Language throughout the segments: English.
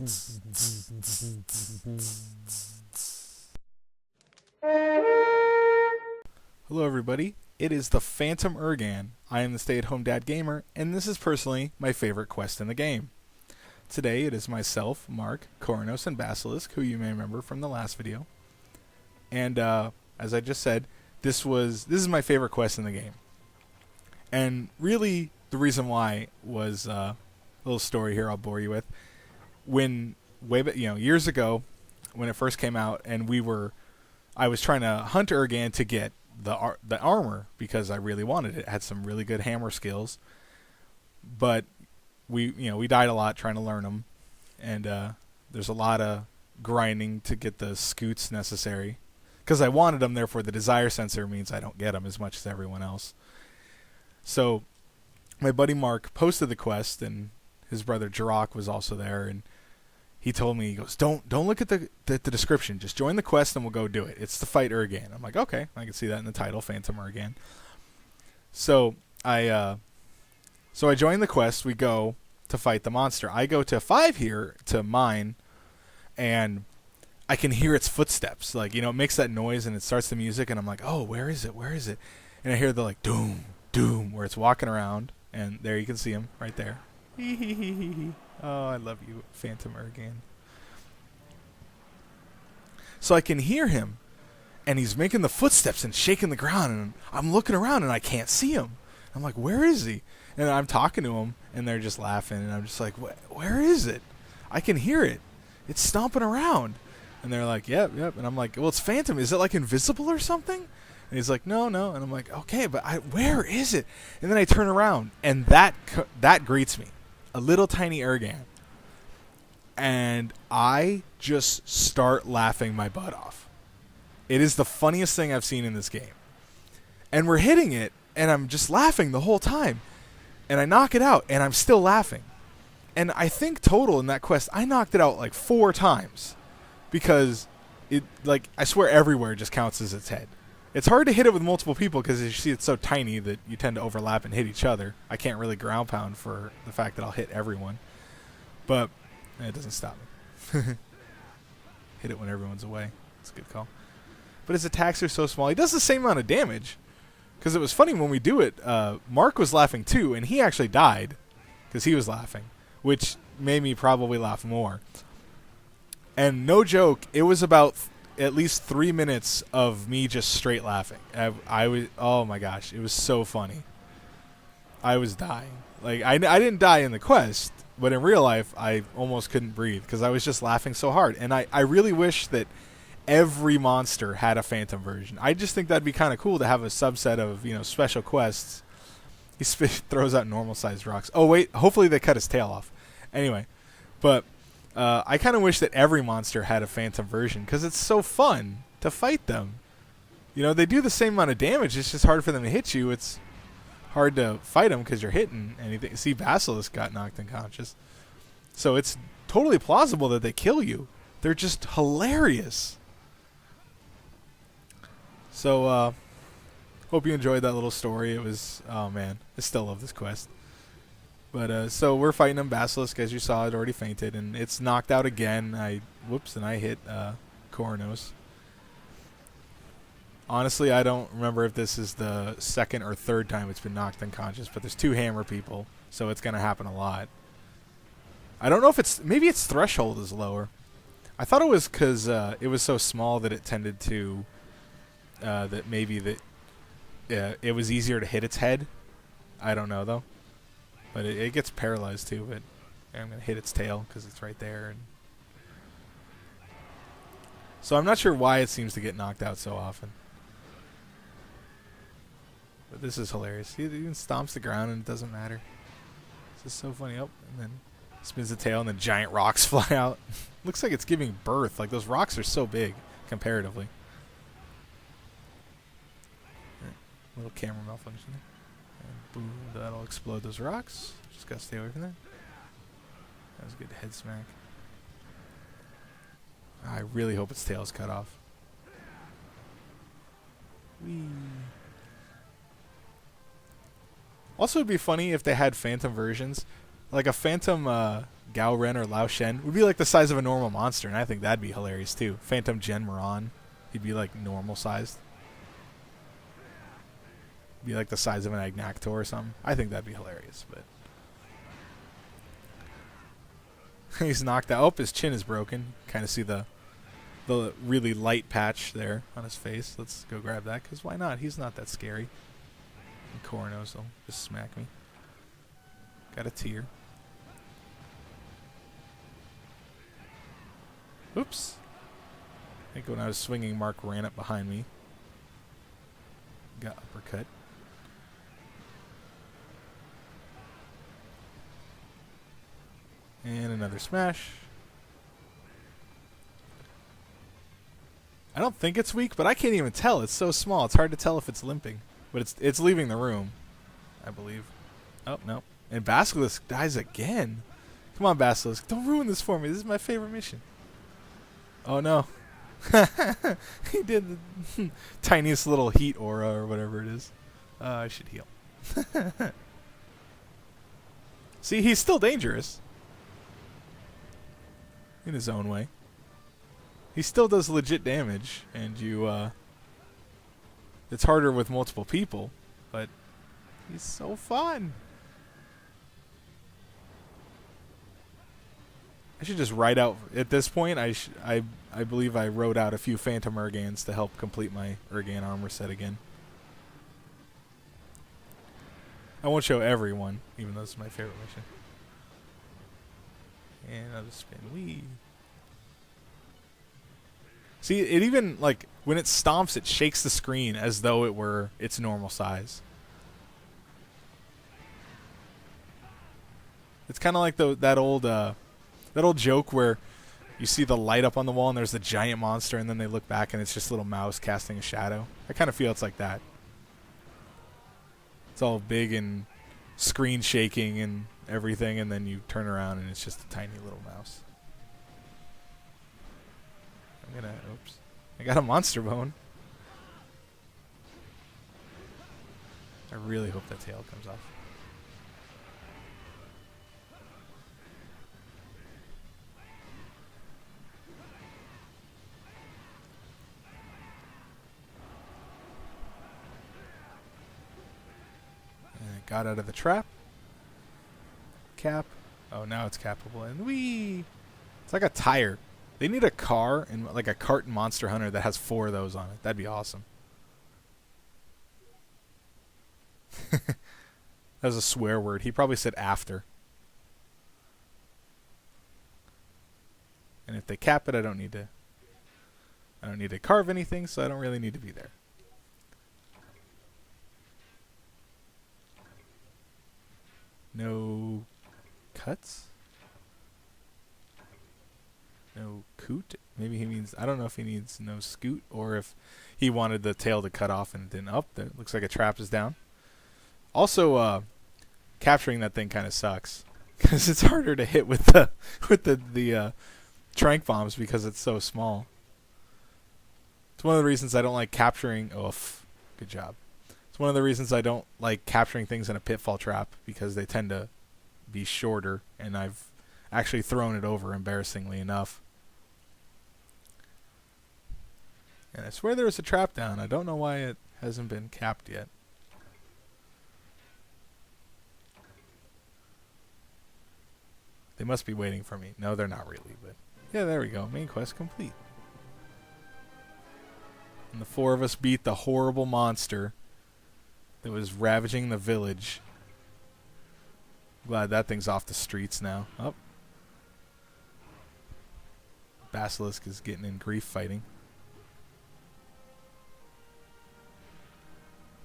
Hello everybody, it is the Phantom Uragaan. I am the stay-at-home dad gamer, and this is personally my favorite quest in the game. Today it is myself, Mark, Coronos, and Basilisk, who you may remember from the last video. And as I just said, this is my favorite quest in the game. And really, the reason why was a little story here I'll bore you with. When years ago, when it first came out, and I was trying to hunt Uragaan to get the armor because I really wanted it. It had some really good hammer skills, but we died a lot trying to learn them, and there's a lot of grinding to get the scoots necessary because I wanted them. Therefore, the desire sensor means I don't get them as much as everyone else. So my buddy Mark posted the quest, and his brother Jirok was also there, and he told me, he goes, don't look at the description. Just join the quest and we'll go do it. It's to fight Uragaan. I'm like, okay, I can see that in the title, Phantom Uragaan. So I join the quest. We go to fight the monster. I go to 5 here to mine, and I can hear its footsteps. Like, it makes that noise and it starts the music, and I'm like, oh, where is it? Where is it? And I hear the like doom, doom, where it's walking around, and there you can see him right there. Oh, I love you, Phantom Uragaan. So I can hear him, and he's making the footsteps and shaking the ground, and I'm looking around, and I can't see him. I'm like, where is he? And I'm talking to him, and they're just laughing, and I'm just like, where is it? I can hear it. It's stomping around. And they're like, yep. And I'm like, well, it's Phantom. Is it like invisible or something? And he's like, no. And I'm like, okay, but where is it? And then I turn around, and that greets me. A little tiny Uragaan. And I just start laughing my butt off. It is the funniest thing I've seen in this game. And we're hitting it, and I'm just laughing the whole time. And I knock it out, and I'm still laughing. And I think total in that quest, I knocked it out like 4 times. Because, I swear everywhere just counts as its head. It's hard to hit it with multiple people because you see it's so tiny that you tend to overlap and hit each other. I can't really ground pound for the fact that I'll hit everyone. But it doesn't stop me. Hit it when everyone's away. It's a good call. But his attacks are so small. He does the same amount of damage. Because it was funny when we do it, Mark was laughing too, and he actually died because he was laughing, which made me probably laugh more. And no joke, it was about at least 3 minutes of me just straight laughing. I was, oh my gosh, it was so funny. I was dying. Like, I didn't die in the quest, but in real life, I almost couldn't breathe because I was just laughing so hard. And I really wish that every monster had a Phantom version. I just think that'd be kind of cool to have a subset of, special quests. He throws out normal-sized rocks. Oh, wait, hopefully they cut his tail off. Anyway, but I kind of wish that every monster had a Phantom version because it's so fun to fight them. They do the same amount of damage. It's just hard for them to hit you. It's hard to fight them because you're hitting anything. See, Basilisk got knocked unconscious. So it's totally plausible that they kill you. They're just hilarious. So, hope you enjoyed that little story. It was, oh man, I still love this quest. But, so we're fighting him. Basilisk, as you saw, had already fainted, and it's knocked out again. And I hit Coronos. Honestly, I don't remember if this is the 2nd or 3rd time it's been knocked unconscious, but there's 2 hammer people, so it's going to happen a lot. I don't know if maybe its threshold is lower. I thought it was because it was so small that it tended to, it was easier to hit its head. I don't know, though. But it gets paralyzed, too, but I'm going to hit its tail because it's right there. And so I'm not sure why it seems to get knocked out so often. But this is hilarious. He even stomps the ground and it doesn't matter. This is so funny. Oh, and then spins the tail and then giant rocks fly out. Looks like it's giving birth. Like, those rocks are so big, comparatively. Little camera malfunction there. And boom, that'll explode those rocks. Just gotta stay away from that. That was a good head smack. I really hope its tail's cut off. Whee. Also, it'd be funny if they had Phantom versions Like a Phantom Gao Ren or Lao Shen would be like the size of a normal monster, and I think that'd be hilarious too. Phantom Gen Moran, he'd be like normal sized. Be like the size of an Agnactor or something. I think that'd be hilarious, but he's knocked out. Oh, his chin is broken. Kind of see the really light patch there on his face. Let's go grab that, because why not? He's not that scary. And Coronos will just smack me. Got a tear. Oops. I think when I was swinging, Mark ran up behind me. Got uppercut. And another smash. I don't think it's weak, but I can't even tell. It's so small. It's hard to tell if it's limping. But it's leaving the room, I believe. Oh, no. And Basilisk dies again. Come on, Basilisk. Don't ruin this for me. This is my favorite mission. Oh, no. He did the tiniest little heat aura or whatever it is. I should heal. See, he's still dangerous. In his own way. He still does legit damage, and it's harder with multiple people, but he's so fun. I should just write out, at this point, I believe I wrote out a few Phantom Uragans to help complete my Uragaan armor set again. I won't show everyone, even though this is my favorite mission. And I'll just spin. Wee. See, it even, like, when it stomps, it shakes the screen as though it were its normal size. It's kind of like that old joke where you see the light up on the wall and there's the giant monster, and then they look back and it's just a little mouse casting a shadow. I kind of feel it's like that. It's all big and screen shaking and everything, and then you turn around and it's just a tiny little mouse. Oops. I got a monster bone. I really hope that tail comes off. And it got out of the trap. Cap. Oh, now it's capable. And wee! It's like a tire. They need a car and like a cart in Monster Hunter that has 4 of those on it. That'd be awesome. That was a swear word. He probably said after. And if they cap it, I don't need to carve anything, so I don't really need to be there. No cuts? No coot? Maybe he means, I don't know if he needs no scoot or if he wanted the tail to cut off and then up. There looks like a trap is down. Also, capturing that thing kind of sucks because it's harder to hit with the trank bombs because it's so small. It's one of the reasons I don't like capturing. Good job. It's one of the reasons I don't like capturing things in a pitfall trap, because they tend to be shorter, and I've actually thrown it over, embarrassingly enough. And I swear there was a trap down. I don't know why it hasn't been capped yet. They must be waiting for me. No, they're not really, but yeah, there we go. Main quest complete. And the 4 of us beat the horrible monster that was ravaging the village. Glad that thing's off the streets now. Oh. Basilisk is getting in grief fighting.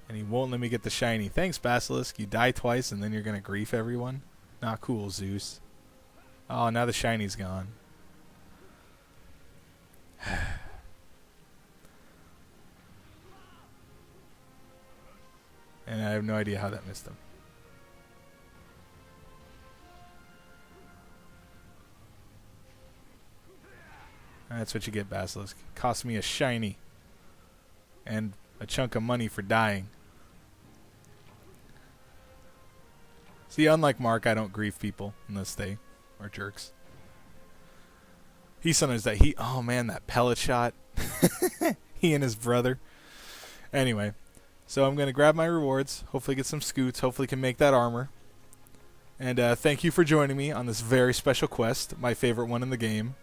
And he won't let me get the shiny. Thanks, Basilisk. You die twice and then you're going to grief everyone? Not cool, Zeus. Oh, now the shiny's gone. And I have no idea how that missed him. That's what you get, Basilisk. Cost me a shiny. And a chunk of money for dying. See, unlike Mark, I don't grieve people unless they are jerks. He sometimes that he. Oh man, that pellet shot. He and his brother. Anyway, so I'm gonna grab my rewards. Hopefully get some scoots. Hopefully can make that armor. And thank you for joining me on this very special quest, my favorite one in the game.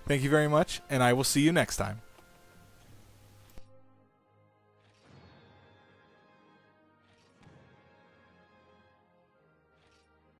Thank you very much, and I will see you next time.